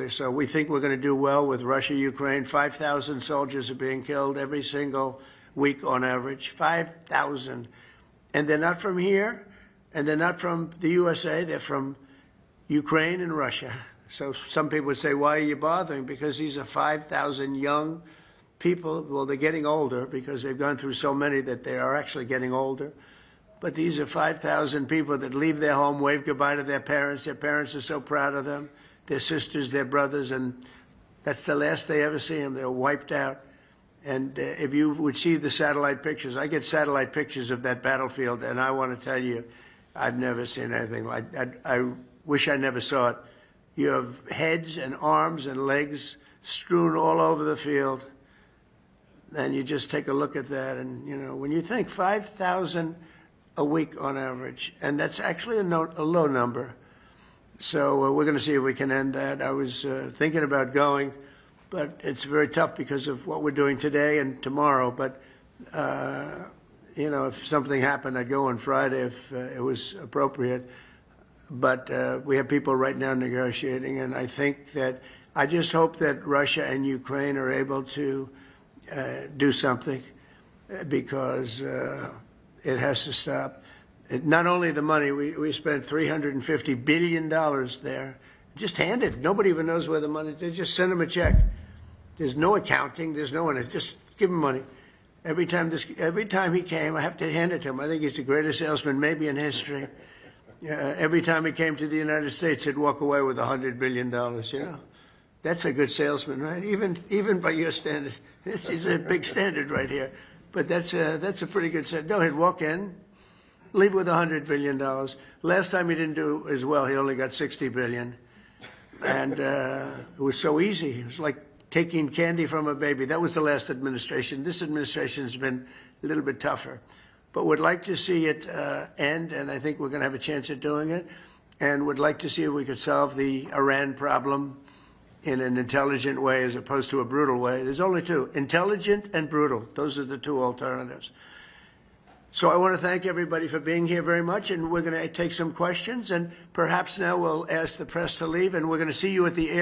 So we think we're going to do well with Russia, Ukraine. 5,000 soldiers are being killed every single week on average. 5,000. And they're not from here, and they're not from the USA. They're from Ukraine and Russia. So some people would say, why are you bothering? Because these are 5,000 young people. Well, they're getting older because they've gone through so many that they are actually getting older. But these are 5,000 people that leave their home, wave goodbye to their parents. Their parents are so proud of them, their sisters, their brothers, and that's the last they ever see them. They're wiped out. And if you would see the satellite pictures, I get satellite pictures of that battlefield, and I want to tell you, I've never seen anything like that. I wish I never saw it. You have heads and arms and legs strewn all over the field, and you just take a look at that, and, you know, when you think 5,000 a week on average, and that's actually a low number. So we're going to see if we can end that. I was thinking about going, but it's very tough because of what we're doing today and tomorrow. But, you know, if something happened, I'd go on Friday if it was appropriate. But we have people right now negotiating, and I think that I just hope that Russia and Ukraine are able to do something because it has to stop. Not only the money, we spent $350 billion there, just handed. Nobody even knows where the money is. They just send them a check. There's no accounting. There's no one. Just give him money. Every time he came, I have to hand it to him. I think he's the greatest salesman maybe in history. Every time he came to the United States, he'd walk away with $100 billion, you know. That's a good salesman, right? Even by your standards. This is a big standard right here. But that's a pretty good set. No, he'd walk in, leave with $100 billion. Last time he didn't do as well. He only got $60 billion. And it was so easy. It was like taking candy from a baby. That was the last administration. This administration has been a little bit tougher. But would like to see it end, and I think we're going to have a chance at doing it. And would like to see if we could solve the Iran problem in an intelligent way as opposed to a brutal way. There's only two, intelligent and brutal. Those are the two alternatives. So I want to thank everybody for being here very much, and we're going to take some questions, and perhaps now we'll ask the press to leave, and we're going to see you at the airport.